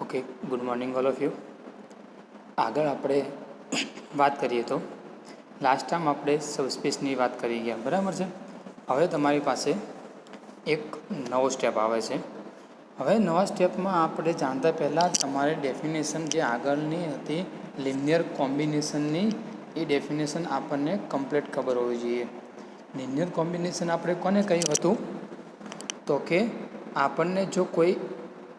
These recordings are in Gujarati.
Okay, good morning all of you. આગળ આપણે વાત કરીએ તો લાસ્ટ ટાઈમ આપણે સબસ્પેસની વાત કરી ગયા, બરાબર છે. હવે તમારી પાસે એક નવો સ્ટેપ આવે છે. હવે નવા સ્ટેપમાં આપણે જાણતા પહેલાં તમારે ડેફિનેશન જે આગળની હતી લિનિયર કોમ્બિનેશનની, એ ડેફિનેશન આપણને કમ્પ્લીટ ખબર હોવી જોઈએ. લિનિયર કોમ્બિનેશન આપણે કોને કહ્યું હતું? તો કે આપણને જો કોઈ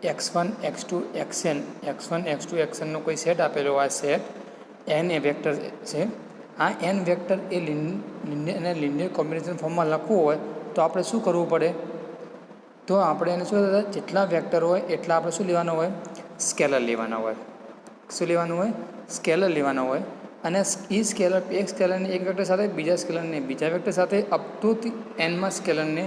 x1 x2 xn x1 x2 xnનો કોઈ સેટ આપેલો હોય, સેટ n એ વેક્ટર છે. આ n વેક્ટર એ લિનિયર કોમ્બિનેશન ફોર્મમાં લખવું હોય તો આપણે શું કરવું પડે? તો આપણે એને શું કહેતા? જેટલા વેક્ટર હોય એટલા આપણે શું લેવાના હોય? સ્કેલર લેવાના હોય. શું લેવાનું હોય? સ્કેલર લેવાના હોય. અને એ સ્કેલર, એક સ્કેલરને એક વેક્ટર સાથે, બીજા સ્કેલરને બીજા વેક્ટર સાથે, અપ ટુ એનમાં સ્કેલરને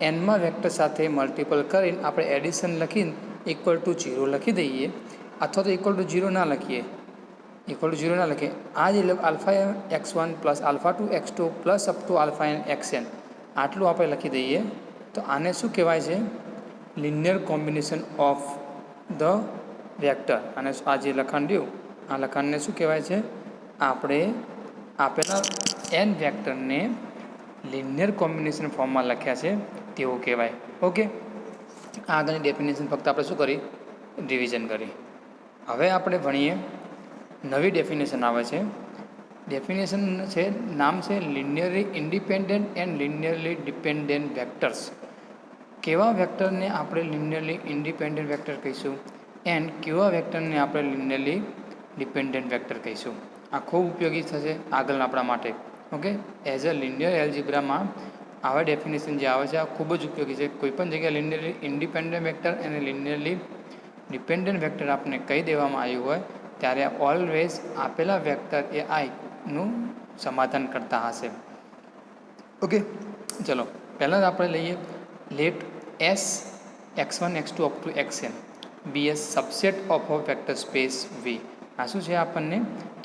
એનમાં વેક્ટર સાથે મલ્ટિપલ કરીને આપણે એડિશન લખીને ઇક્વલ ટુ 0 લખી દઈએ, અથવા તો ઇક્વલ ટુ 0 ના લખીએ, ઇક્વલ ટુ 0 ના લખીએ. આ જ alpha x1 plus alpha 2 x2 plus up to alpha n xn આટલું આપણે લખી દઈએ તો આને શું કહેવાય છે? Linear combination of the vector. અને આ જે લખાણ રહ્યું, આ લખાણને શું કહેવાય છે? આપણે આપેલા n વેક્ટરને લિનિયર કોમ્બિનેશન ફોર્મમાં લખ્યા છે તેવું કહેવાય. ઓકે, આગળની ડેફિનેશન ફક્ત આપણે શું કરી? રિવિઝન કરી. હવે આપણે ભણીએ નવી ડેફિનેશન આવે છે. ડેફિનેશન છે, નામ છે linearly independent and linearly dependent vectors. કેવા વેક્ટરને આપણે લિનિયરલી ઇન્ડિપેન્ડન્ટ વેક્ટર કહીશું એન્ડ કેવા વેક્ટરને આપણે લિનિયરલી ડિપેન્ડન્ટ વેક્ટર કહીશું. આ ખૂબ ઉપયોગી થશે આગળ આપણા માટે. ઓકે, એઝ અ લિનિયર એલ્જિબ્રામાં આવા ડેફિનેશન જે આવે છે આ ખૂબ જ ઉપયોગી છે. કોઈપણ જગ્યાએ લિનિયરલી ઇન્ડિપેન્ડન્ટ વેક્ટર અને લિનિયરલી ડિપેન્ડન્ટ વેક્ટર આપણને કહી દેવામાં આવ્યું હોય ત્યારે ઓલવેઝ આપેલા વેક્ટર એ આઈનું સમાધાન કરતા હશે. ઓકે, ચલો પહેલાં આપણે લઈએ let S x1 x2 up to xn be a subset of a vector space V. આ શું છે? આપણને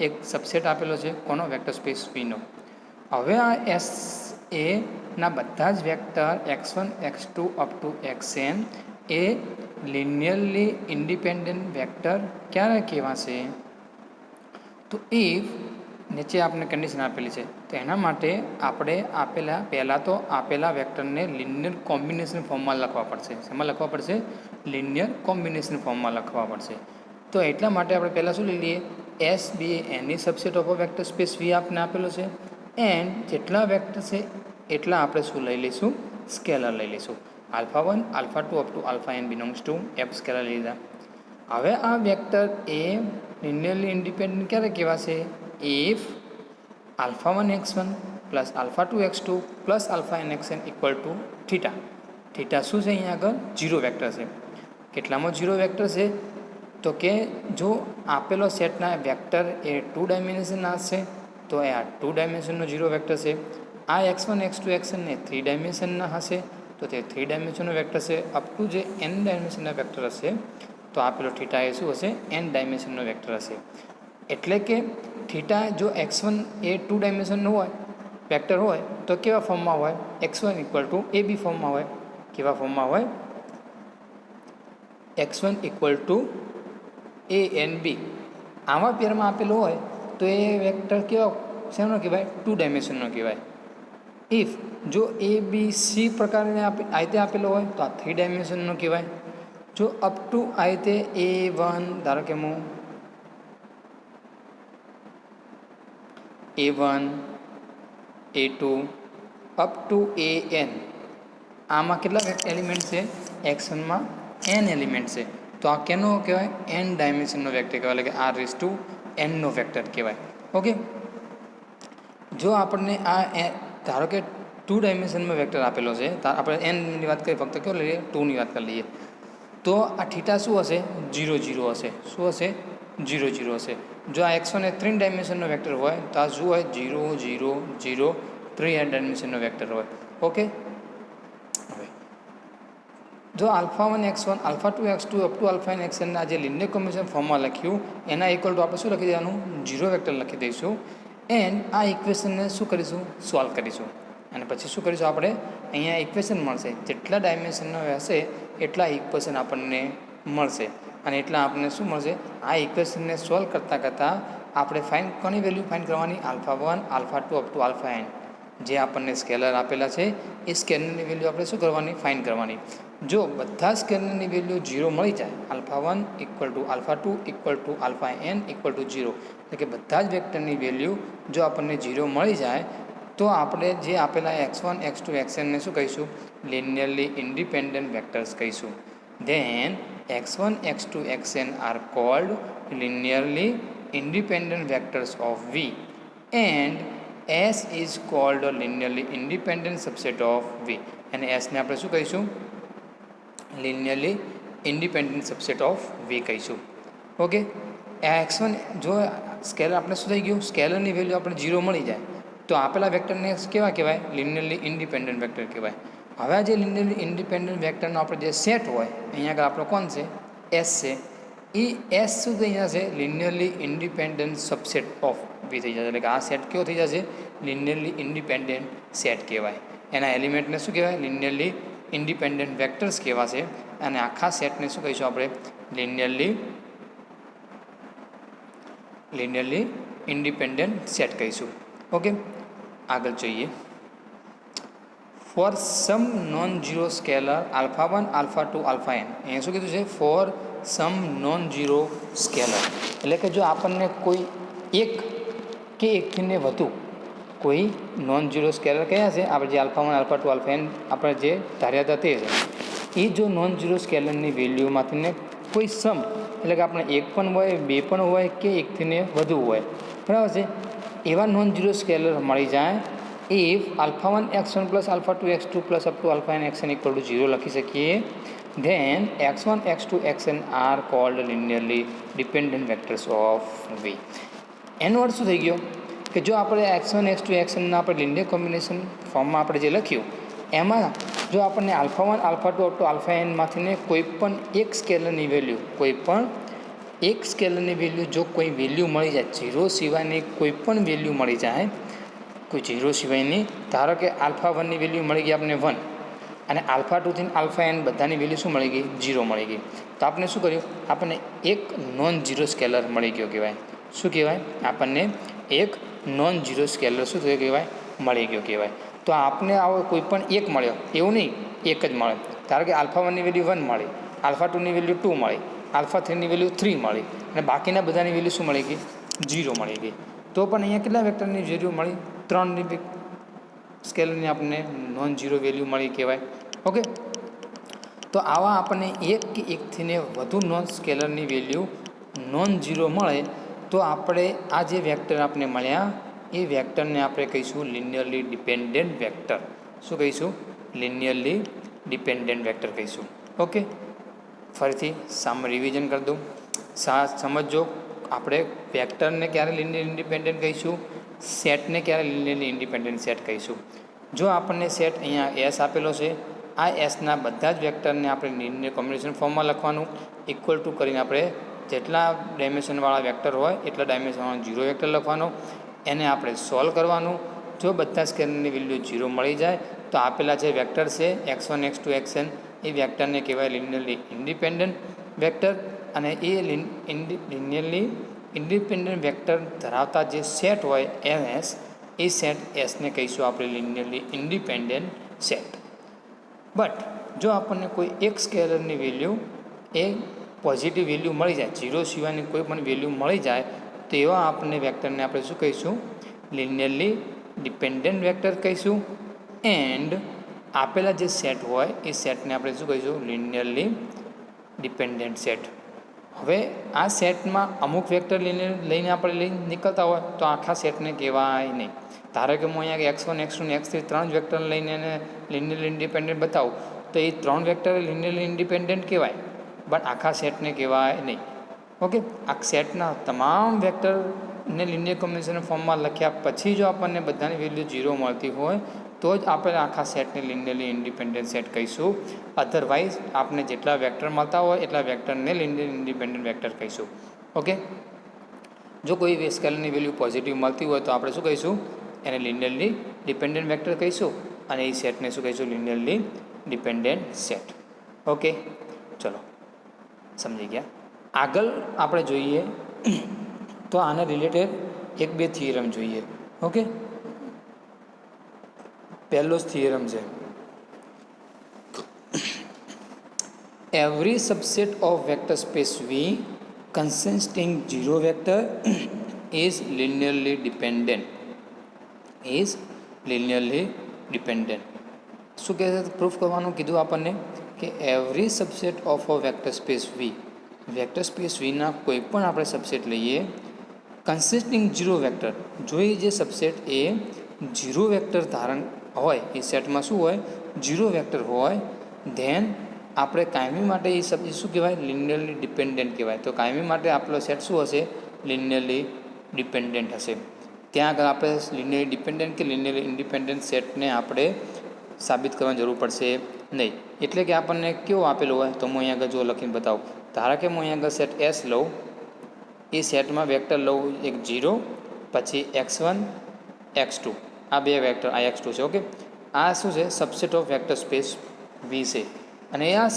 એક સબસેટ આપેલો છે. કોનો? વેક્ટર સ્પેસ વીનો. હવે આ એસ એ ના બધા જ vector x1 x2 up to xn એ લિનિયરલી ઇન્ડિપેન્ડન્ટ વેક્ટર ક્યારે કહેવાશે? તો ઇફ નીચે આપણે કન્ડિશન આપેલી છે તો એના માટે આપણે પહેલાં તો આપેલા વેક્ટરને લિનિયર કોમ્બિનેશન ફોર્મમાં લખવા પડશે. શેમાં લખવા પડશે? લિનિયર કોમ્બિનેશન ફોર્મમાં લખવા પડશે. તો એટલા માટે આપણે પહેલાં શું લઈ લઈએ? S be any subset of vector space V આપને આપેલો છે. એન્ડ જેટલા વેક્ટર છે એટલા આપણે શું લઈ લઈશું? સ્કેલર લઈ લઈશું. Alpha 1 alpha 2 up to alpha n belongs to F scalar લીધા. હવે આ વેક્ટર એ લિનિયરલી ઇન્ડિપેન્ડન્ટ ક્યારે કહેવાશે? If alpha 1 x1 plus alpha 2 x2 plus alpha n xn equal to theta. Theta શું છે? અહીંયા આગળ 0 વેક્ટર છે. કેટલામાં 0 વેક્ટર છે? તો કે જો આપેલો સેટના વેક્ટર એ 2 ડાયમેન્શનના હશે તો એ આ 2 ડાયમેન્શનનો 0 વેક્ટર છે. આ x1 x2 xn ને 3 ડાયમેન્શનના હશે તો તે 3 ડાયમેન્શનનો વેક્ટર છે. અપ ટુ જે n ડાયમેન્શનના વેક્ટર હશે તો આપેલો થીટા એ શું હશે? n ડાયમેન્શનનો વેક્ટર હશે. એટલે કે થીટા જો x1 એ 2 ડાયમેન્શનનો હોય, વેક્ટર હોય તો કેવા ફોર્મમાં હોય? x1 ઇક્વલ ટુ એ બી ફોર્મમાં હોય. કેવા ફોર્મમાં હોય? x1 equal to a and b આવા પેરમાં આપેલો હોય તો એ વેક્ટર કેવા શેનો કહેવાય? 2 ડાયમેન્શનનો કહેવાય. ઇફ જો એ બી સી પ્રકારને આ રીતે આપેલો હોય તો આ 3 ડાયમેન્શનનો કહેવાય. જો અપ ટુ આ રીતે A1, ધારો કે હું A1 A2 up to AN, આમાં કેટલા એલિમેન્ટ છે? x1માં n એલિમેન્ટ છે. તો આ કેનો કહેવાય? n ડાયમેન્શનનો વેક્ટર કહેવાય. એટલે કે r⁴n નો વેક્ટર કહેવાય. ઓકે, જો આપણને આ ધારો કે 2 ડાયમેન્શનમાં વેક્ટર આપેલો છે, આપણે nની વાત કરીએ, ફક્ત કેવો લઈએ? 2ની વાત કરી લઈએ. તો આ થીટા શું હશે? 0 0 હશે. શું હશે? 0 0 હશે. જો આ x1 એ 3 ડાયમેન્શનનો વેક્ટર હોય તો આ શું હોય? 0 0 0 3 ડાયમેન્શનનો વેક્ટર હોય. ઓકે, હવે જો alpha 1 x1 alpha 2 x2 up to alpha n xn ના જે લિનિયર કોમ્બિનેશન ફોર્મમાં લખ્યું એના ઇક્વલ ટુ આપણે શું લખી દેવાનું? 0 વેક્ટર લખી દઈશું. એન્ડ આ ઇક્વેશનને શું કરીશું? સોલ્વ કરીશું. અને પછી શું કરીશું? આપણે અહીંયા ઇક્વેશન મળશે. જેટલા ડાયમેન્શનનો હશે એટલા ઇક્વેશન આપણને મળશે. અને એટલા આપણને શું મળશે? આ ઇક્વેશનને સોલ્વ કરતાં આપણે કોની વેલ્યુ ફાઇન્ડ કરવાની? α1 α2 અપ ટુ αn, જે આપણને સ્કેલર આપેલા છે એ સ્કેલરની વેલ્યુ આપણે શું કરવાની? ફાઇન્ડ કરવાની. જો બધા સ્કેલરની વેલ્યુ 0 મળી જાય, α1 = α2 = αn = 0, એટલે કે બધા જ વેક્ટરની વેલ્યુ જો આપણને 0 મળી જાય તો આપણે જે આપેલા x1 x2 xn ને શું કહીશું? લિનિયરલી ઇન્ડિપેન્ડન્ટ વેક્ટર્સ કહીશું. Then x1 x2 xn are called linearly independent vectors of V, and S is called a linearly independent subset of V. અને S ને આપણે શું કહીશું? linearly independent subset of V કહીશું. ઓકે, x1 જો સ્કેલર આપણે શું થઈ ગયું? સ્કેલરની વેલ્યુ આપણે 0 મળી જાય તો આપેલા વેક્ટરને કેવા કહેવાય? લિનિયરલી ઇન્ડિપેન્ડન્ટ વેક્ટર કહેવાય. હવે આ જે લિનિયરલી ઇન્ડિપેન્ડન્ટ વેક્ટરનો આપણે જે સેટ હોય, અહીંયા આગળ આપણો કોણ છે? S છે. એ એસ શું થઈ જશે? Linearly independent subset of we થઈ જશે. એટલે કે આ સેટ કેવો થઈ જશે? લિનિયરલી ઇન્ડિપેન્ડન્ટ સેટ કહેવાય. એના એલિમેન્ટને શું કહેવાય? લિનિયરલી ઇન્ડિપેન્ડન્ટ વેક્ટર્સ કહેવાશે. અને આખા સેટને શું કહીશું આપણે? લિનિયરલી ઇન્ડિપેન્ડન્ટ સેટ કહીશું. ઓકે, આગળ જોઈએ. For some non zero scalar α1 α2 αn, અહીંયા શું કીધું છે? For some non zero scalar, એટલે કે જો આપણને કોઈ એક કે એકથી વધુ કોઈ નોન ઝીરો સ્કેલર કયા છે? આપણે જે α1 α2 αn આપણે જે ધાર્યા હતા તે છે. એ જો નોન ઝીરો સ્કેલરની વેલ્યુમાંથી કોઈ સમ, એટલે કે આપણે એક પણ હોય, બે પણ હોય કે એકથી વધુ હોય, બરાબર છે, એવા નોન ઝીરો સ્કેલર મળી જાય if α1 x1 + α2 x2 + up to αn xn = 0 લખી શકીએ. then x1 x2 xn are called linearly dependent vectors of V. એનો અર્થ શું થઈ ગયો? કે જો આપણે x1 x2 xnના આપણે લિનિયર કોમ્બિનેશન ફોર્મમાં આપણે જે લખ્યું એમાં જો આપણને α1 α2 up to αn માંથી કોઈ પણ એક સ્કેલરની વેલ્યુ જો કોઈ વેલ્યુ મળી જાય, 0 સિવાયની કોઈ પણ વેલ્યુ મળી જાય, કોઈ 0 સિવાયની, ધારો કે α1ની વેલ્યુ મળી ગઈ આપણને 1 અને α2 થી αn બધાની વેલ્યુ શું મળી ગઈ? 0 મળી ગઈ. તો આપણે શું કર્યું? આપણને એક નોન ઝીરો સ્કેલર મળી ગયો કહેવાય. શું કહેવાય? આપણને એક નોન ઝીરો સ્કેલર શું થયો કહેવાય? મળી ગયો કહેવાય. તો આપણે આવો કોઈ પણ એક મળ્યો એવું નહીં, એક જ મળે. ધારો કે α1ની વેલ્યુ 1 મળી, α2ની વેલ્યુ 2 મળી, α3ની વેલ્યુ 3 મળી અને બાકીના બધાની વેલ્યુ શું મળી ગઈ? 0 મળી ગઈ. તો પણ અહીંયા કેટલા વેક્ટરની વેલ્યુ મળી? 3 સ્કેલરની આપણને નોન ઝીરો વેલ્યુ મળી કહેવાય. ઓકે, તો આવા આપણને એક કે એકથી વધુ નોન સ્કેલરની વેલ્યુ નોન ઝીરો મળે તો આપણે આ જે વેક્ટર આપણે મળ્યા એ વેક્ટરને આપણે કહીશું લિનિયરલી ડિપેન્ડન્ટ વેક્ટર. શું કહીશું? લિનિયરલી ડિપેન્ડન્ટ વેક્ટર કહીશું. ઓકે, ફરીથી રિવિઝન કરી દઉં. સમજો, આપણે વેક્ટરને ક્યારે લિનિયર ઇન્ડિપેન્ડન્ટ કહીશું? સેટને ક્યારે લિનિયરલી ઇન્ડિપેન્ડન્ટ સેટ કહીશું? જો આપણને સેટ અહીંયા એસ આપેલો છે, આ એસના બધા જ વેક્ટરને આપણે લિનિયર કોમ્બિનેશન ફોર્મમાં લખવાનું, ઇક્વલ ટુ કરીને આપણે જેટલા ડાયમેન્શનવાળા વેક્ટર હોય એટલા ડાયમેન્શનવાળા 0 વેક્ટર લખવાનો, એને આપણે સોલ્વ કરવાનું. જો બધા સ્કેલરની વેલ્યુ 0 મળી જાય તો આપેલા જે વેક્ટર છે x1 x2 xn એ વેક્ટરને કહેવાય લિનિયરલી ઇન્ડિપેન્ડન્ટ વેક્ટર. અને એ લિનિયરલી ઇન્ડિપેન્ડન્ટ વેક્ટર ધરાવતા જે સેટ હોય એસ, એ સેટ એસને કહીશું આપણે લિનિયરલી ઇન્ડિપેન્ડન્ટ સેટ. બટ જો આપણને કોઈ એક સ્કેલરની વેલ્યુ એ પોઝિટિવ વેલ્યુ મળી જાય, 0 સિવાયની કોઈ પણ વેલ્યુ મળી જાય તો એવા આપણને વેક્ટરને આપણે શું કહીશું? લિનિયરલી ડિપેન્ડન્ટ વેક્ટર કહીશું. એન્ડ આપેલા જે સેટ હોય એ સેટને આપણે શું કહીશું? Linearly dependent set. હવે આ સેટમાં અમુક વેક્ટર લઈને આપણે નીકળતા હોય તો આખા સેટને કહેવાય નહીં. ધારો કે હું અહીંયા x1 x2 અને x3 3 વેક્ટર લઈને એને લિનિયરલી ઇન્ડિપેન્ડન્ટ બતાવું તો એ 3 વેક્ટર લિનિયરલી ઇન્ડિપેન્ડન્ટ કહેવાય, બટ આખા સેટને કહેવાય નહીં. ઓકે, આ સેટના તમામ વેક્ટરને લિનિયર કોમ્બિનેશન ફોર્મમાં લખ્યા પછી જો આપણને બધાની વેલ્યુ 0 મળતી હોય તો જ આપણે આખા સેટને લિનિયરલી ઇન્ડિપેન્ડન્ટ સેટ કહીશું. અધરવાઇઝ આપણે જેટલા વેક્ટર મળતા હોય એટલા વેક્ટરને લિનિયર ઇન્ડિપેન્ડન્ટ વેક્ટર કહીશું. ઓકે, જો કોઈ સ્કેલરની વેલ્યુ પોઝિટિવ મળતી હોય તો આપણે શું કહીશું? એને લિનિયરલી ડિપેન્ડન્ટ વેક્ટર કહીશું અને એ સેટને શું કહીશું? Linearly dependent set. ઓકે, ચલો સમજી ગયા. આગળ આપણે જોઈએ તો આને રિલેટેડ એક બે થિયરમ જોઈએ. ઓકે, પહેલો જ થિયરમ છે, every subset of vector space V consisting zero vector is linearly dependent. is linearly dependent. શું કહે છે? પ્રૂફ કરવાનું કીધું આપણને કે every subset of a vector space V, vector space વીના કોઈ પણ આપણે સબસેટ લઈએ કન્સિસ્ટિંગ ઝીરો વેક્ટર, જો એ જે સબસેટ એ ઝીરો વેક્ટર ધારણ હોય, એ સેટમાં શું હોય? ઝીરો વેક્ટર હોય, ધેન આપણે કાયમી માટે એ શું કહેવાય? લિનિયરલી ડિપેન્ડન્ટ કહેવાય. તો કાયમી માટે આપણો સેટ શું હશે? લિનિયરલી ડિપેન્ડન્ટ હશે. ત્યાં આગળ આપણે લિનિયરલી ડિપેન્ડન્ટ કે લિનિયરલી ઇન્ડિપેન્ડન્ટ સેટને આપણે સાબિત કરવાની જરૂર પડશે નહીં. એટલે કે આપણને કેવો આપેલો હોય? તો હું અહીંયા આગળ જો લખીને બતાવું. ધારો કે હું અહીંયા આગળ સેટ એસ લઉં, એ સેટમાં વેક્ટર લઉં એક 0, પછી x1 x2, આ બે વેક્ટર, આ x2 છે. ઓકે, આ શું છે? Subset of vector space V છે. અને આ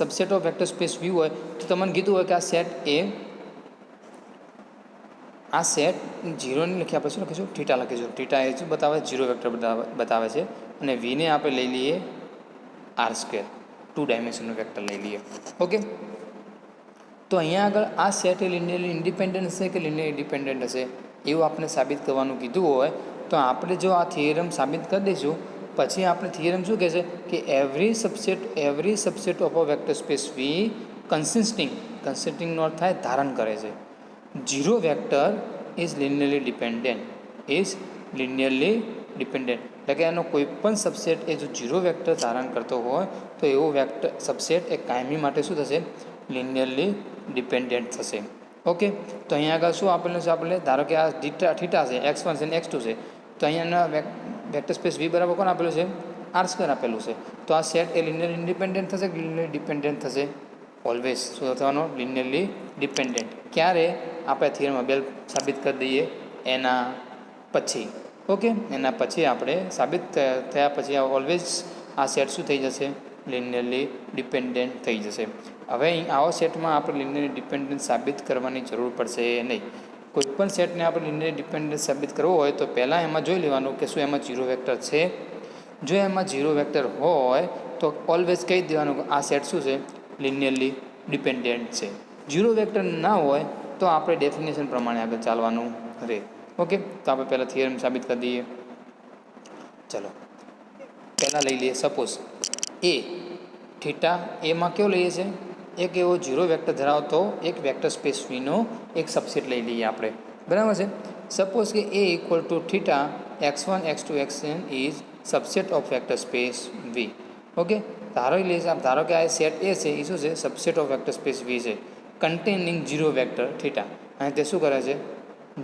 સબસેટ ઓફ વેક્ટર સ્પેસ વી હોય તો તમને કીધું હોય કે આ સેટ એ, આ સેટ 0 ને લખી આપણે શું લખીશું? થીટા લખીશું. થીટા એ શું બતાવે? ઝીરો વેક્ટર બતાવે છે. અને વીને આપણે લઈ લઈએ r², 2 ડાયમેન્શનનું વેક્ટર લઈ લઈએ. ઓકે, તો અહીંયા આગળ આ સેટ એ લિનિયરલી ઇન્ડિપેન્ડન્ટ હશે કે લિનિયર ઇન્ડિપેન્ડન્ટ હશે એવું આપણે સાબિત કરવાનું કીધું હોય તો આપણે જો આ થિયરમ સાબિત કરી દઈશું, પછી આપણે થિયરમ શું કહે છે કે every subset of a vector space V કન્સિસ્ટિંગનો અર્થ થાય ધારણ કરે છે, zero vector is linearly dependent. એટલે કે એનો કોઈ પણ સબસેટ એ જો ઝીરો વેક્ટર ધારણ કરતો હોય તો એવો વેક્ટર સબસેટ એ કાયમી માટે શું થશે? લિનિયરલી ડિપેન્ડન્ટ થશે. ઓકે, તો અહીંયા આગળ શું આપેલું છે? આપણે ધારો કે આ થીટા છે, x1 છે અને x2 છે, તો અહીંયાના વેક્ટર સ્પેસ વી બરાબર કોણ આપેલું છે? r² આપેલું છે. તો આ સેટ એ લિનિયરલી ઇન્ડિપેન્ડન્ટ થશે કે લિનિયરલી ડિપેન્ડન્ટ થશે? ઓલવેઝ શું થવાનો? Linearly dependent. ક્યારે? આપણે થિયરમ બેલ સાબિત કરી દઈએ એના પછી. ઓકે, એના પછી આપણે સાબિત થયા પછી ઓલવેઝ આ સેટ શું થઈ જશે? લિનિયરલી ડિપેન્ડન્ટ થઈ જશે. હવે અહીં આવા સેટમાં આપણે લિનિયર ડિપેન્ડન્ટ સાબિત કરવાની જરૂર પડશે નહીં. કોઈ પણ સેટને આપણે લિનિયર ડિપેન્ડન્ટ સાબિત કરવો હોય તો પહેલાં એમાં જોઈ લેવાનું કે શું એમાં ઝીરો વેક્ટર છે. જો એમાં ઝીરો વેક્ટર હોય તો ઓલવેઝ કહી દેવાનું કે આ સેટ શું છે? લિનિયરલી ડિપેન્ડન્ટ છે. ઝીરો વેક્ટર ના હોય તો આપણે ડેફિનેશન પ્રમાણે આગળ ચાલવાનું રહે. ઓકે, તો આપણે પહેલાં થિયરમ સાબિત કરી દઈએ. ચલો, પહેલાં લઈ લઈએ સપોઝ એ થીટા એમાં કેવો લઈએ છે? એક એવો ઝીરો વેક્ટર ધરાવતો એક વેક્ટર સ્પેસ વીનો એક સબસેટ લઈ લઈએ આપણે. બરાબર છે? સપોઝ કે A equal to theta x1 x2 xn is subset of vector space V. Okay, ધારો કે આ સેટ એ છે, એ શું છે? Subset of vector space V છે, કન્ટેનિંગ ઝીરો વેક્ટર થીટા. અને તે શું કરે છે?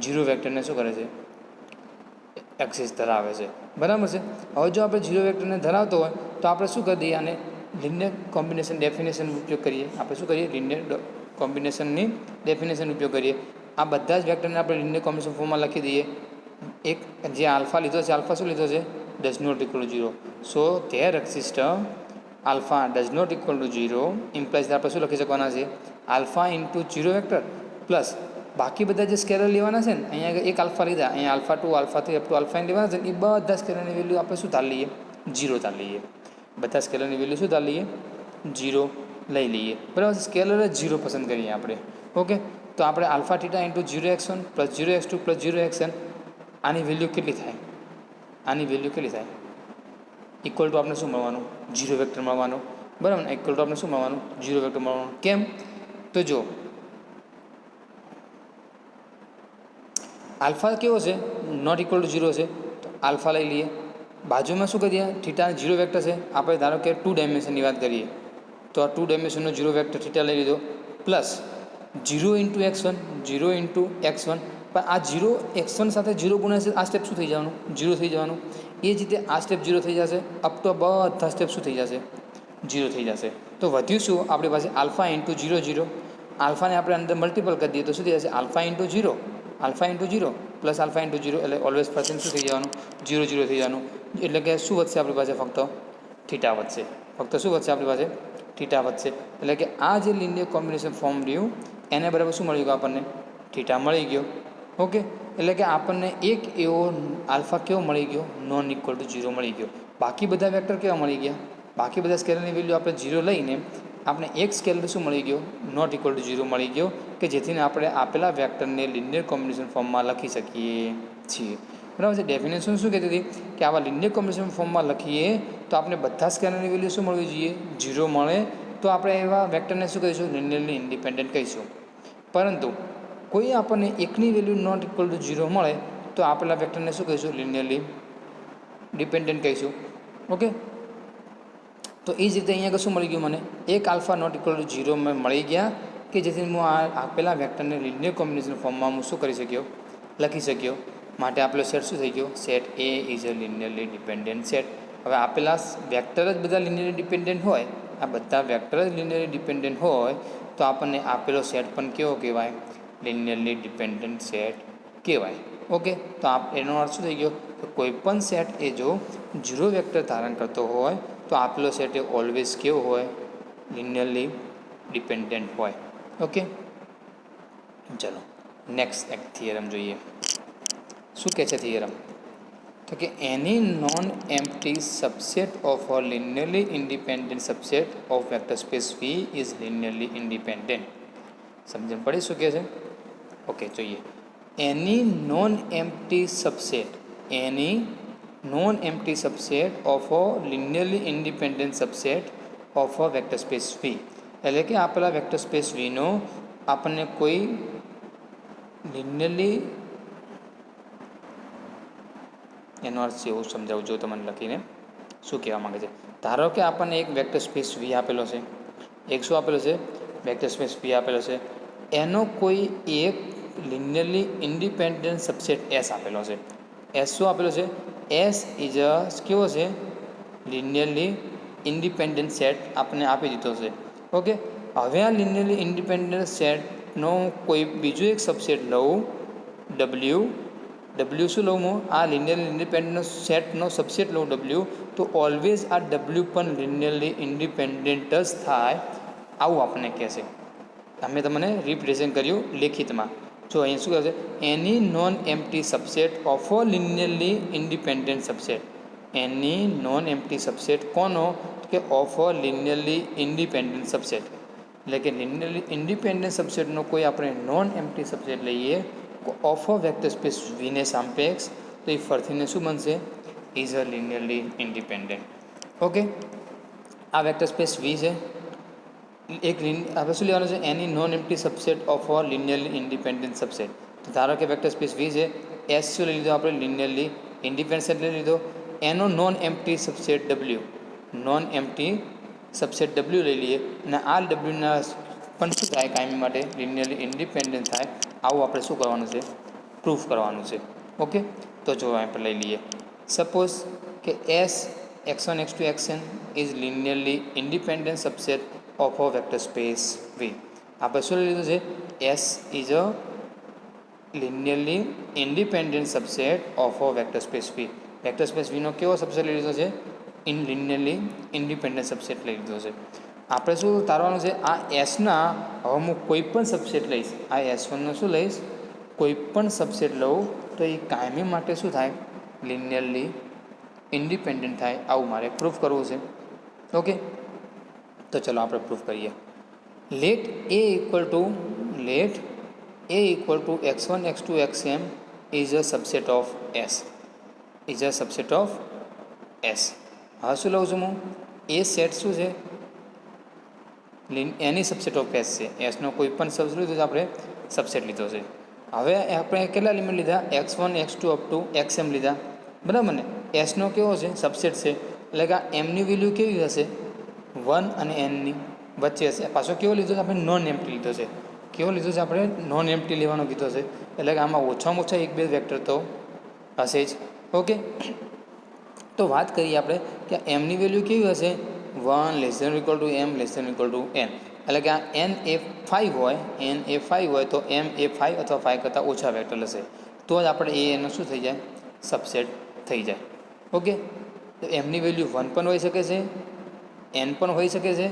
ઝીરો વેક્ટરને શું કરે છે? એક્સિસ ધરાવે છે. બરાબર છે? હવે જો આપણે ઝીરો વેક્ટરને ધરાવતો હોય તો આપણે શું કરી દઈએ? આને લિનિયર કોમ્બિનેશન ડેફિનેશન ઉપયોગ કરીએ. આપણે શું કરીએ? લિનિયર કોમ્બિનેશનની ડેફિનેશન ઉપયોગ કરીએ. આ બધા જ વેક્ટરને આપણે લિનિયર કોમ્બિનેશન ફોર્મમાં લખી દઈએ. એક જે આલ્ફા લીધો છે, આલ્ફા શું લીધો છે? Does not equal to 0. So there exist alpha does not equal to 0 implies આપણે શું લખી શકવાના છે? Alpha into zero vector plus બાકી બધા જે સ્કેલર લેવાના છે ને, અહીંયા એક આલ્ફા લીધા, અહીંયા alpha 2 alpha 3 up to alpha લેવાના છે, એ બધા સ્કેલરની વેલ્યુ આપણે શું ધાર લઈએ? 0 ધાર લઈએ. બધા સ્કેલરની વેલ્યુ શું ધાર લઈએ? 0 લઈ લઈએ. બરાબર? સ્કેલર જ 0 પસંદ કરીએ આપણે. ઓકે, તો આપણે alpha theta into 0x1 plus 0x2 plus 0xn, આની વેલ્યુ કેટલી થાય? આની વેલ્યુ કેટલી થાય? ઇક્વલ ટુ આપણે શું મળવાનું? 0 વેક્ટર મળવાનું. બરાબર ને? ઇક્વલ ટુ આપણે શું મળવાનું? 0 વેક્ટર મળવાનું. કેમ? તો જો આલ્ફા કેવો છે? નોટ ઇક્વલ ટુ 0 છે, તો આલ્ફા લઈ લઈએ. બાજુમાં શું કરીએ? થીટા 0 વેક્ટર છે. આપણે ધારો કે 2 ડાયમેન્શનની વાત કરીએ તો આ 2 ડાયમેન્શનનો 0 વેક્ટર થીટા લઈ લીધો પ્લસ 0 ઇન્ટુ x1 પણ આ 0 x1 સાથે 0 ગુણ્યા છે. આ સ્ટેપ શું થઈ જવાનું? 0 થઈ જવાનું. એ જ રીતે આ સ્ટેપ 0 થઈ જશે. અપ તો બધા સ્ટેપ શું થઈ જશે? 0 થઈ જશે. તો વધ્યું શું આપણી પાસે? આલ્ફા ઇન્ટુ 0 આલ્ફાને આપણે અંદર મલ્ટિપલ કરી દઈએ તો શું થઈ જશે? Alpha into 0 plus alpha into 0 એટલે ઓલવેઝ પર્સન્ટ શું થઈ જવાનું? 0 થઈ જવાનું. એટલે કે શું વધશે આપણી પાસે? ફક્ત થીટા વધશે. ફક્ત શું વધશે આપણી પાસે? થીટા વધશે. એટલે કે આ જે લિનિયર કોમ્બિનેશન ફોર્મ રહ્યું એને બરાબર શું મળી ગયું આપણને? થીટા મળી ગયો. ઓકે, એટલે કે આપણને એક એવો આલ્ફા કેવો મળી ગયો? નોન ઇક્વલ ટુ 0 મળી ગયો. બાકી બધા વેક્ટર કેવા મળી ગયા? બાકી બધા સ્કેલરની વેલ્યુ આપણે 0 લઈને આપણે એક સ્કેલર શું મળી ગયો? નોટ ઇક્વલ ટુ 0 મળી ગયો, કે જેથી આપણે આપેલા વેક્ટરને લિનિયર કોમ્બિનેશન ફોર્મમાં લખી શકીએ છીએ. બરાબર છે. ડેફિનેશન શું કહેતી હતી કે આવા લિનિયર કોમ્બિનેશન ફોર્મમાં લખીએ તો આપણે બધા સ્કેલરની વેલ્યુ શું મળવી જોઈએ? 0 મળે તો આપણે એવા વેક્ટરને શું કહીશું? લિનિયરલી ઇન્ડિપેન્ડન્ટ કહીશું. પરંતુ કોઈ આપણને એકની વેલ્યુ નોટ ઇક્વલ ટુ 0 મળે તો આપેલા વેક્ટરને શું કહીશું? લિનિયરલી ડિપેન્ડન્ટ કહીશું. ઓકે, તો એ જ રીતે અહીંયા શું મળી ગયું મને? એક આલ્ફા નોટ ઇક્વલ ટુ 0 મેં મળી ગયા, કે જેથી હું આ આપેલા વેક્ટરને લિનિયર કોમ્બિનેશન ફોર્મમાં હું શું કરી શક્યો? લખી શક્યો. માટે આપેલો સેટ શું થઈ ગયો? Set A is a linearly dependent set. હવે આપેલા વેક્ટર જ બધા લિનિયરલી ડિપેન્ડન્ટ હોય, આ બધા વેક્ટર જ લિનિયરલી ડિપેન્ડન્ટ હોય તો આપણને આપેલો સેટ પણ કેવો કહેવાય? લિનિયરલી ડિપેન્ડન્ટ સેટ કહેવાય. ઓકે, તો એનો અર્થ શું થઈ ગયો? કે કોઈ પણ સેટ એ જો 0 વેક્ટર ધારણ કરતો હોય તો આપેલો સેટ એ ઓલવેઝ કેવો હોય? લિનિયરલી ડિપેન્ડન્ટ હોય. ઓકે, ચલો નેક્સ્ટ એક થિયરમ જોઈએ. શું કહે છે થિયરમ? તો કે any non empty subset of a linearly independent subset of vector space V is linearly independent. સમજણ પડી શું કહે છે? ઓકે, જોઈએ. Any non empty subset, any non empty subset of a linearly independent subset of a vector space V, એટલે કે આપેલા વેક્ટર સ્પેસ વીનો આપણને કોઈ લિનિયરલી, એનો અર્થ છે એવું સમજાવું જો તમને લખીને શું કહેવા માગે છે. ધારો કે આપણને એક વેક્ટર સ્પેસ વી આપેલો છે, એક શું આપેલો છે? વેક્ટર સ્પેસ વી આપેલો છે. એનો કોઈ એક લિનિયરલી ઇન્ડિપેન્ડન્ટ સબસેટ એસ આપેલો છે. એસ શું આપેલો છે? એસ ઇઝ અ કેવો છે? લિનિયરલી ઇન્ડિપેન્ડન્ટ સેટ આપણને આપી દીધો છે. ઓકે, હવે આ લિનિયરલી ઇન્ડિપેન્ડન્ટ સેટનો કોઈ બીજો એક સબસેટ લઉં, ડબલ્યુ. ડબલ્યુ શું લઉં હું? આ લિનિયરલી ઇન્ડિપેન્ડન્ટ સેટનો સબસેટ લઉં ડબલ્યુ, તો ઓલવેઝ આ ડબલ્યુ પણ લિનિયરલી ઇન્ડિપેન્ડન્ટ જ થાય, આવું આપણને કહેશે. અમે તમને રિપ્રેઝેન્ટ કર્યું લેખિતમાં. જો અહીંયા શું કહે છે? Any non empty subset of a linearly independent subset. Any non empty subset કોનો? કે of a linearly independent subset. એટલે કે લિનિયરલી ઇન્ડિપેન્ડન્ટ સબસેટનો કોઈ આપણે નોન એમ્પ્ટી સબસેટ લઈએ ઓફ અ વેક્ટર સ્પેસ વીને સાપેક્ષ, તો એ ફરીને શું બનશે? Is a linearly independent. Okay, આ વેક્ટર સ્પેસ વી છે. એક આપણે શું લેવાનું છે? Any non empty subset of a linearly independent subset. તો ધારો કે વેક્ટર સ્પેસ વી છે, એસ શું લઈ લીધો આપણે? લિનિયરલી ઇન્ડિપેન્ડન્ટ સેટ લઈ લીધો. એનો non empty subset W, non empty subset W લઈ લઈએ, અને આ ડબલ્યુના પણ શું થાય? કાયમી માટે લિનિયરલી ઇન્ડિપેન્ડન્ટ થાય. આવું આપણે શું કરવાનું છે? પ્રૂફ કરવાનું છે. ઓકે, તો જો આપણે લઈ લઈએ. સપોઝ કે S x1 x2 xn is linearly independent subset of a vector space V. આપણે શું લઈ લીધું છે? S is a linearly independent subset of a vector space V. Vector space વીનો કેવો સબસેટ લઈ લીધો છે? લિનિયરલી ઇન્ડિપેન્ડન્ટ સબસેટ લઈ લીધો છે. આપણે શું તારવાનું છે? આ એસના હવે હું કોઈ પણ સબસેટ લઈશ, આ S1નો શું લઈશ? કોઈ પણ સબસેટ લઉં તો એ કાયમી માટે શું થાય? લિનિયરલી ઇન્ડિપેન્ડન્ટ થાય. આવું મારે પ્રૂફ કરવું છે. ઓકે, તો ચલો આપણે પ્રૂફ કરીએ. Let A equal to x1 x2 xm is a subset of S, is a subset of S. હવે શું લઉં છું હું? એ સેટ શું છે? એની સબસેટ ઓફ એસ છે. એસનો કોઈ પણ સબસેટ લીધો છે, આપણે સબસેટ લીધો છે. હવે આપણે કેટલા એલિમેન્ટ લીધા? x1 x2 up two xm લીધા, બરાબર ને? એસનો કેવો છે? સબસેટ છે. એટલે કે આ એમની વેલ્યુ કેવી હશે? 1 અને એનની વચ્ચે હશે. પાછો કેવો લીધો છે? આપણે નોન એમ્પ્ટી લીધો છે. કેવો લીધો છે? આપણે નોન એમ્પ્ટી લેવાનો કીધો છે. એટલે કે આમાં ઓછામાં ઓછા એક બે વેક્ટર તો હશે જ. ઓકે, તો વાત કરીએ આપણે કે એમની વેલ્યુ કેવી હશે? 1 less than equal to m less than equal to n. એટલે કે આ n એ 5 હોય, n એ 5 હોય તો m એ 5 અથવા 5 કરતાં ઓછા વેક્ટર હશે, તો જ આપણે એનો શું થઈ જાય? સબસેટ થઈ જાય. ઓકે, તો એમની વેલ્યુ 1 પણ હોઈ શકે છે, n પણ હોઈ શકે છે,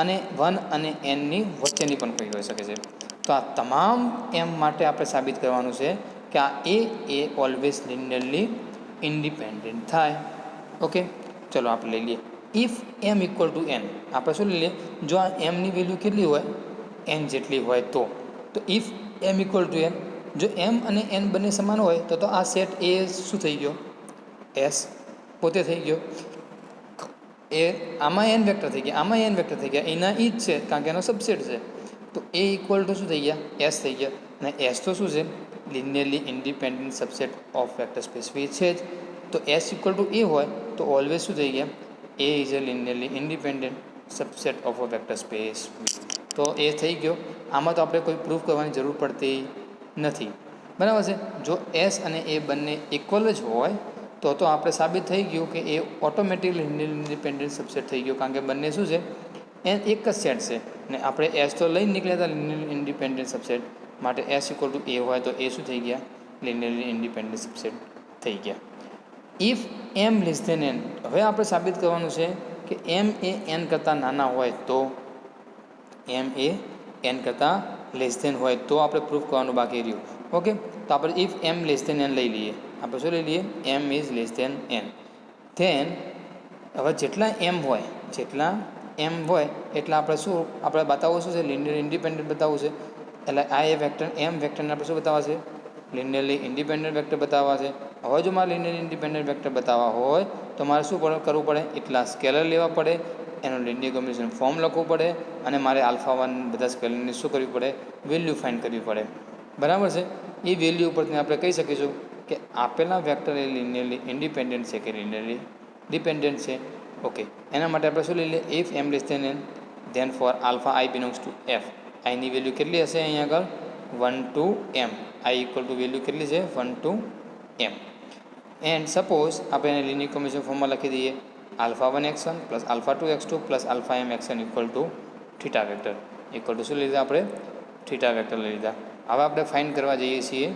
અને 1 અને nની વચ્ચેની પણ કોઈ હોઈ શકે છે. તો આ તમામ એમ માટે આપણે સાબિત કરવાનું છે કે આ એ ઓલવેઝ લિનિયરલી ઇન્ડિપેન્ડન્ટ થાય. ઓકે, ચલો આપણે લઈ લઈએ if m equal to n. આપણે શું લઈ લઈએ, જો આ એમની વેલ્યુ કેટલી હોય, એન જેટલી હોય તો if m equal to n, જો એમ અને એન બંને સમાન હોય તો આ સેટ એ શું થઈ ગયો, એસ પોતે થઈ ગયો. એ આમાં એન વેક્ટર થઈ ગયા, આમાં એન વેક્ટર થઈ ગયા, એના ઈ જ છે કારણ કે એનો સબસેટ છે. તો એ ઇક્વલ ટુ શું થઈ ગયા, એસ થઈ ગયા. અને એસ તો શું છે, linearly independent subset of vector space V છે જ. તો એસ ઇક્વલ ટુ એ હોય તો ઓલવેઝ શું થઈ ગયા, એ is a linearly independent subset of a vector space V. તો એ થઈ ગયો. આમાં તો આપણે કોઈ પ્રૂફ કરવાની જરૂર પડતી નથી, બરાબર છે. જો એસ અને એ બંને ઇક્વલ જ હોય તો આપણે સાબિત થઈ ગયું કે એ ઓટોમેટિકલી લિનિયરલી ઇન્ડિપેન્ડન્ટ સબસેટ થઈ ગયો, કારણ કે બંને શું છે, એ એક જ સેટ છે. ને આપણે એસ તો લઈને નીકળ્યા હતા લિનિયરલી ઇન્ડિપેન્ડન્ટ સબસેટ માટે. એસ ઇક્વલ ટુ એ હોય તો એ શું થઈ ગયા, લિનિયરલી ઇન્ડિપેન્ડન્ટ સબસેટ થઈ ગયા. If M less than n, હવે આપણે સાબિત કરવાનું છે કે એમ એ એન કરતાં નાના હોય તો, એમ એ એન કરતાં લેસ ધેન હોય તો આપણે પ્રૂફ કરવાનું બાકી રહ્યું. ઓકે, તો આપણે if M less than N લઈ લઈએ. આપણે શું લઈ લઈએ, M is less than N. Then હવે જેટલા એમ હોય એટલે આપણે શું, આપણે બતાવવું શું છે, લિનિયર ઇન્ડિપેન્ડન્ટ બતાવવું છે. એટલે આ એ વેક્ટર એમ વેક્ટરને આપણે શું બતાવવા છે, લિનિયરલી ઇન્ડિપેન્ડન્ટ વેક્ટર બતાવવા છે. હવે જો મારે લિનિયર ઇન્ડિપેન્ડન્ટ વેક્ટર બતાવવા હોય તો મારે શું કરવું પડે, એટલા સ્કેલર લેવા પડે, એનું લિનિયર કોમ્બિનેશન ફોર્મ લખવું પડે, અને મારે આલ્ફા 1 બધા સ્કેલરની શું કરવી પડે, વેલ્યુ ફાઇન્ડ કરવી પડે, બરાબર છે. એ વેલ્યુ ઉપરથી આપણે કહી શકીશું કે આપેલા વેક્ટર એ લિનિયરલી ઇન્ડિપેન્ડન્ટ છે કે લિનિયરલી ડિપેન્ડન્ટ છે. ઓકે, એના માટે આપણે શું લઈ લઈએ, if M less than N, then for alpha I belongs to F. આઈની વેલ્યુ કેટલી હશે, અહીંયા આગળ 1 to m. I equal to value કેટલી છે, 1 to m. એન્ડ સપોઝ આપણે એને લિનિયર કોમ્બિનેશન ફોર્મમાં લખી દઈએ, alpha 1 x1 plus alpha 2 x2 plus alpha m x1 equal to theta vector. Equal to શું લઈ લીધા આપણે, થીટા વેક્ટર લઈ લીધા. હવે આપણે ફાઇન્ડ કરવા જઈએ છીએ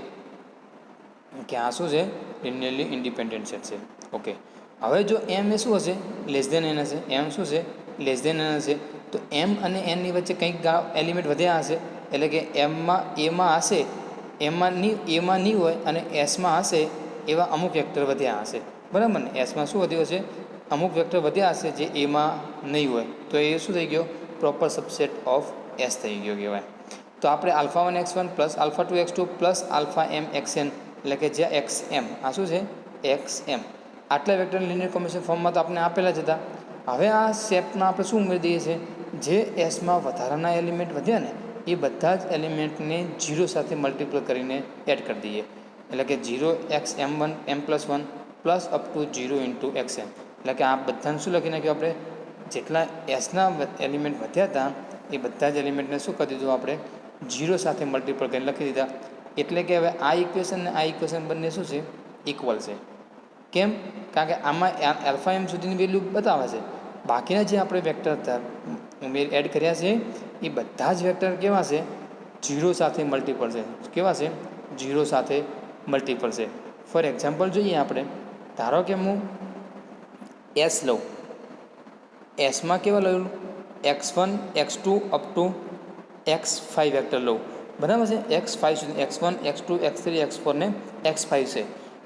કે આ શું છે, લિનિયરલી ઇન્ડિપેન્ડન્ટ સેટ છે. ઓકે, હવે જો એમ એ શું હશે, લેસ ધેન એન હશે. એમ શું છે, લેસ ધેન એન હશે. તો એમ અને એનની વચ્ચે કંઈક એલિમેન્ટ વધ્યા હશે, એટલે કે એમાં હશે, એમાં નહીં હોય, અને એસમાં હશે એવા અમુક વેક્ટર વધ્યા હશે, બરાબર ને. એસમાં શું વધ્યું હશે, અમુક વેક્ટર વધ્યા હશે જે એમાં નહીં હોય, તો એ શું થઈ ગયો, પ્રોપર સબસેટ ઓફ એસ થઈ ગયો કહેવાય. તો આપણે alpha 1 x1 plus alpha 2 x2 plus alpha m xn, એટલે કે જે એક્સ એમ, આ શું છે, એક્સ એમ, આટલા વેક્ટર લિનિયર કોમ્બિનેશન ફોર્મમાં તો આપણે આપેલા જ હતા. હવે આ શેપમાં આપણે શું ઉમેરી દઈએ છીએ, જે એસમાં વધારાના એલિમેન્ટ વધ્યા ને એ બધા જ એલિમેન્ટને 0 સાથે મલ્ટિપલ કરીને એડ કરી દઈએ. એટલે કે 0 x m1 m+1 plus up to 0 into xm. એટલે કે આ બધાને શું લખી નાખ્યું આપણે, જેટલા એસના એલિમેન્ટ વધ્યા હતા એ બધા જ એલિમેન્ટને શું કરી દીધું આપણે, 0 સાથે મલ્ટિપલ કરીને લખી દીધા. એટલે કે હવે આ ઇક્વેશન અને આ ઇક્વેશન બંને શું છે, ઇક્વલ છે. કેમ, કારણ કે આમાં આલ્ફા એમ સુધીની વેલ્યુ બતાવે છે, બાકીના જે આપણે વેક્ટર હતા એડ કર્યા છે એ બધા જ વેક્ટર કેવા છે, 0 સાથે મલ્ટિપલ છે. કેવા છે, 0 સાથે મલ્ટિપલ છે. ફોર એક્ઝામ્પલ જોઈએ આપણે, ધારો કે હું એસ લઉં, એસમાં કેવા લઉં, x1 x2 up two x5 vector લઉં, બરાબર છે. x5 સુધી x1 x2 x3 x4 ને x5 છે.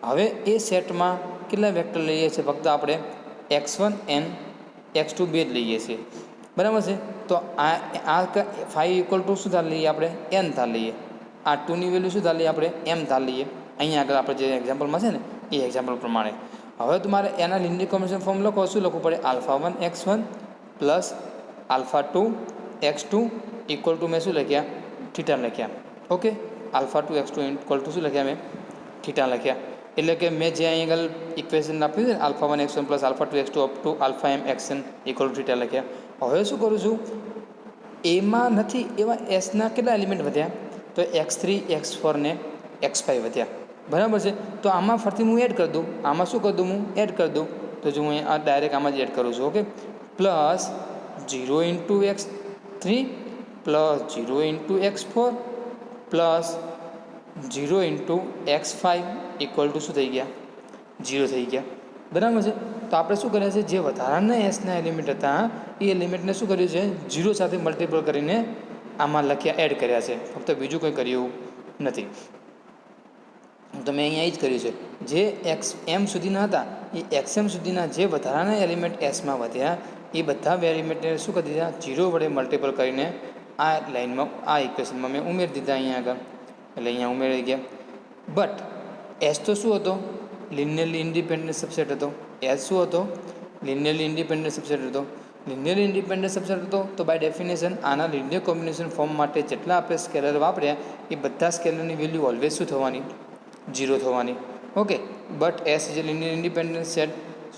હવે એ સેટમાં કેટલા વેક્ટર લઈએ છીએ, ફક્ત આપણે x1 n x2 બે જ લઈએ છીએ, બરાબર છે. તો આ 5 ઇક્વલ ટુ શું ધાર લઈએ આપણે, n ધાર લઈએ. આ 2ની વેલ્યુ શું ધાર લઈએ આપણે, m ધાર લઈએ. અહીંયા આગળ આપણે જે એક્ઝામ્પલમાં છે ને એ એક્ઝામ્પલ પ્રમાણે. હવે તમારે એના લિનિયર કોમ્બિનેશન ફોર્મ લખો, શું લખવું પડે, alpha 1 x1 plus alpha 2 x2 equal to મેં શું લખ્યા, થીટા લખ્યા. Okay, alpha 2 x2 equal to શું લખ્યા મેં, થીટા લખ્યા. એટલે કે મેં જે અહીં આગળ ઇક્વેશન આપ્યું છે ને, alpha 1 x1 plus alpha 2 x2 up to alpha m xn equal to theta લખ્યા. હવે શું કરું છું, એમાં નથી એવા એસના કેટલા એલિમેન્ટ વધ્યા, તો x3 x4 ને x5 વધ્યા, બરાબર છે. તો આમાં ફરીથી હું એડ કરી દઉં, આમાં શું કરી દઉં, હું એડ કરી દઉં. તો જો હું આ ડાયરેક્ટ આમાં જ એડ કરું છું. Okay, plus 0 into x3 plus 0 into x4 plus 0 into x5 equal to શું થઈ ગયા, 0 થઈ ગયા, બરાબર છે. તો આપણે શું કર્યા છે, જે વધારાના એસના એલિમેન્ટ હતા એ એલિમેન્ટને શું કર્યું છે, 0 સાથે મલ્ટિપલ કરીને આમાં લખ્યા, એડ કર્યા છે, ફક્ત બીજું કંઈ કર્યું નથી. તો મેં અહીંયા એ જ કર્યું છે, જે એક્સ એમ સુધીના હતા એ એક્સએમ સુધીના જે વધારાના એલિમેન્ટ એસમાં વધ્યા એ બધા એલિમેન્ટને શું કરી દીધા, 0 વડે મલ્ટિપલ કરીને આ લાઇનમાં, આ ઇક્વેશનમાં મેં ઉમેરી દીધા અહીંયા આગળ. એટલે અહીંયા ઉમેરી ગયા. બટ એસ તો શું હતો, લિનિયરલી ઇન્ડિપેન્ડન્ટ સબસેટ હતો. એસ શું હતો, લિનિયરલી ઇન્ડિપેન્ડન્ટ સબસેટ હતો. લિનિયરલી ઇન્ડિપેન્ડન્ટ સબસેટ હતો તો બાય ડેફિનેશન આના લિનિયર કોમ્બિનેશન ફોર્મ માટે જેટલા આપણે સ્કેલર વાપર્યા એ બધા સ્કેલરની વેલ્યુ ઓલવેઝ શું થવાની, 0 થવાની. Okay, but S is a linear independent set.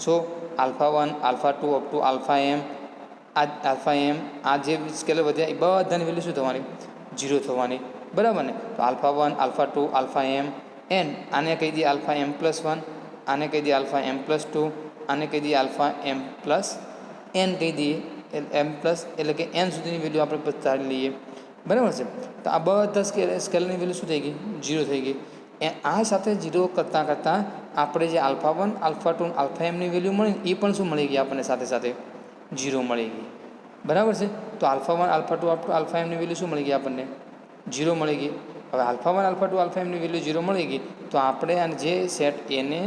So alpha 1 alpha 2 up to alpha m, આ જે સ્કેલર વધ્યા એ બધાની વેલ્યુ શું થવાની, 0 થવાની. બરાબર ને? તો alpha 1 alpha 2 alpha m n, આને કહી દઈએ આલ્ફા એમ પ્લસ 1, આને કહી દઈએ આલ્ફા એમ પ્લસ 2, આને કહી દઈએ આલ્ફા એમ પ્લસ એન કહી દઈએ, એમ પ્લસ એટલે કે એન સુધીની વેલ્યુ આપણે બતાવી લઈએ. બરાબર છે? તો આ બધા સ્કેલરની વેલ્યુ શું થઈ ગઈ, 0 થઈ ગઈ. આ સાથે 0 કરતાં આપણે જે આલ્ફા 1 આલ્ફા 2 આલ્ફા એમની વેલ્યુ મળી એ પણ શું મળી ગઈ આપણને, સાથે સાથે 0 મળી ગઈ. બરાબર છે? તો alpha 1 alpha 2 up to alpha એમની વેલ્યુ શું મળી ગઈ આપણને, 0 મળી ગઈ. હવે આલ્ફા 1 આલ્ફા 2 આલ્ફા એમની વેલ્યુ 0 મળી ગઈ તો આપણે આ જે સેટ એને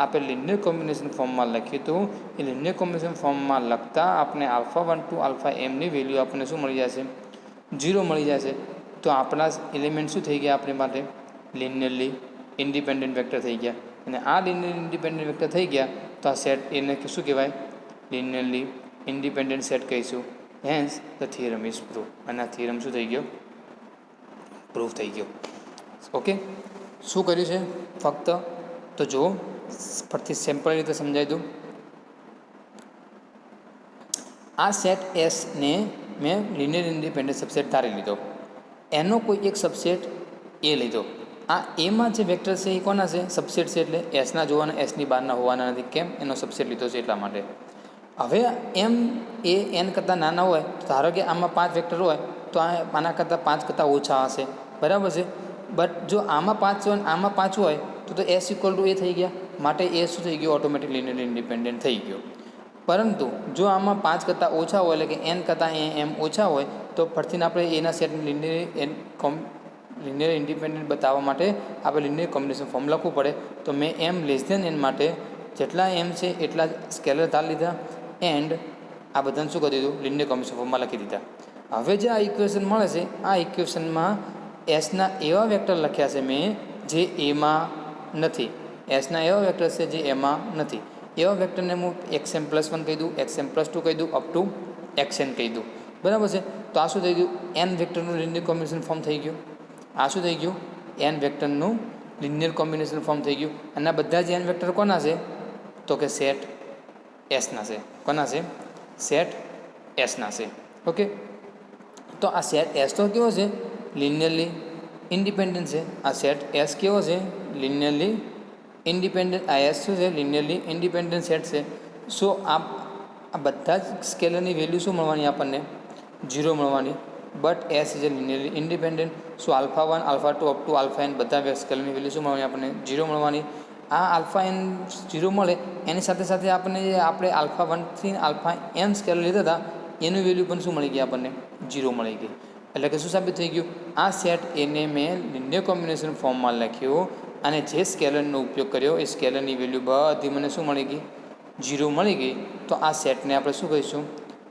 આપણે લિનિયર કોમ્બિનેશન ફોર્મમાં લખ્યું હતું એ લિનિયર કોમ્બિનેશન ફોર્મમાં લખતા આપણે આલ્ફા 1 ટુ આલ્ફા એમની વેલ્યુ આપણને શું મળી જશે, 0 મળી જશે. તો આપણા એલિમેન્ટ શું થઈ ગયા આપણી માટે, લિનિયરલી ઇન્ડિપેન્ડન્ટ વેક્ટર થઈ ગયા. અને આ લિનિયર ઇન્ડિપેન્ડન્ટ વેક્ટર થઈ ગયા તો આ સેટ એને શું કહેવાય, લિનિયરલી ઇન્ડિપેન્ડન્ટ સેટ કહીશું. Hence the theorem is proof. અને આ થિયરમ શું થઈ ગયો, પ્રૂફ થઈ ગયો. ઓકે, શું કર્યું છે ફક્ત તો જુઓ, ફરીથી સિમ્પલ રીતે સમજાવી દઉં. આ સેટ એસને મેં લિનિયર ઇન્ડિપેન્ડન્ટ સબસેટ ધારી લીધો, એનો કોઈ એક સબસેટ એ લીધો. આ એમાં જે વેક્ટર છે એ કોના છે, સબસેટ છે, એટલે એસના જોવાના, એસની બહારના હોવાના નથી. કેમ, એનો સબસેટ લીધો છે એટલા માટે. હવે એમ એ એન કરતાં નાના હોય તો ધારો કે આમાં 5 વેક્ટર હોય તો આના કરતાં 5 કરતાં ઓછા હશે. બરાબર છે? બટ જો આમાં 5 હોય આમાં 5 હોય તો એસ ઇક્વલ ટુ એ થઈ ગયા, માટે એ શું થઈ ગયું, ઓટોમેટિક લિનિયર ઇન્ડિપેન્ડન્ટ થઈ ગયો. પરંતુ જો આમાં 5 કરતાં ઓછા હોય એટલે કે એન કરતાં એમ ઓછા હોય તો ફરીથી આપણે એના સેટ લિનિયર ઇન્ડિપેન્ડન્ટ બતાવવા માટે આપણે લિનિયર કોમ્બિનેશન ફોર્મ લખવું પડે. તો મેં એમ લેસ દેન એન માટે જેટલા એમ છે એટલા સ્કેલર ધાર લીધા એન્ડ આ બધાને શું કરી દીધું, લિનિયર કોમ્બિનેશન ફોર્મમાં લખી દીધા. હવે જે આ ઇક્વેશન મળે છે આ ઇક્વેશનમાં એસના એવા વેક્ટર લખ્યા છે મેં જે એમાં નથી, એસના એવા વેક્ટર છે જે એમાં નથી. એવા વેક્ટરને હું એક્સએમ પ્લસ 1 કહી દઉં, એક્સએમ પ્લસ 2 કહી દઉં, અપ ટુ એક્સએન કહી દઉં. બરાબર છે? તો આ શું થઈ ગયું, એન વેક્ટરનું લિનિયર કોમ્બિનેશન ફોર્મ થઈ ગયું. આ શું થઈ ગયું, એન વેક્ટરનું લિનિયર કોમ્બિનેશન ફોર્મ થઈ ગયું. અને આ બધા જ એન વેક્ટર કોના છે, તો કે સેટ એસના છે. કોના છે, સેટ એસના છે. ઓકે, તો આ સેટ એસ તો કેવો છે, લિનિયરલી ઇન્ડિપેન્ડન્ટ છે. આ સેટ એસ કેવો છે, લિનિયરલી ઇન્ડિપેન્ડન્ટ. આ એસ શું છે, લિનિયરલી ઇન્ડિપેન્ડન્ટ સેટ છે. સો આ બધા જ સ્કેલરની વેલ્યુ શું મળવાની આપણને, 0 મળવાની. But S is a linearly independent. So alpha 1 alpha 2 up to alpha N બધા સ્કેલરની વેલ્યુ શું મળવાની આપણને, 0 મળવાની. આ આલ્ફા એન 0 મળે એની સાથે સાથે આપણને જે આપણે આલ્ફા 1 થી આલ્ફા એન સ્કેલર લીધા હતા એનું વેલ્યુ પણ શું મળી ગઈ આપણને, 0 મળી ગઈ. એટલે કે શું સાબિત થઈ ગયું, આ સેટ એને મેં લિનિયર કોમ્બિનેશન ફોર્મમાં લખ્યું અને જે સ્કેલરનો ઉપયોગ કર્યો એ સ્કેલરની વેલ્યુ બધી મને શું મળી ગઈ, 0 મળી ગઈ. તો આ સેટને આપણે શું કહીશું,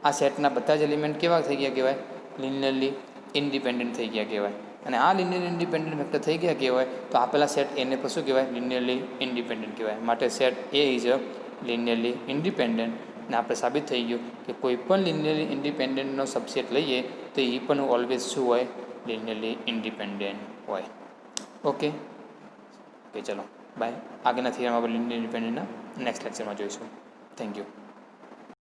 આ સેટના બધા જ એલિમેન્ટ કેવા થઈ ગયા કહેવાય, લિનિયરલી ઇન્ડિપેન્ડન્ટ થઈ ગયા કહેવાય. અને આ લિનિયર ઇન્ડિપેન્ડન્ટ વેક્ટર થઈ ગયા કહેવાય તો આપેલા સેટ એને પર શું કહેવાય, લિનિયરલી ઇન્ડિપેન્ડન્ટ કહેવાય. માટે set A is a linearly independent. અને આપણે સાબિત થઈ ગયું કે કોઈ પણ લિનિયરલી ઇન્ડિપેન્ડન્ટનો સબસેટ લઈએ તો એ પણ ઓલવેઝ શું હોય, લિનિયરલી ઇન્ડિપેન્ડન્ટ હોય. ઓકે ઓકે, ચલો બાય. આગળના થિયરમ આપણે લિનિયર ઇન્ડિપેન્ડન્ટના નેક્સ્ટ લેક્ચરમાં જોઈશું. Thank you.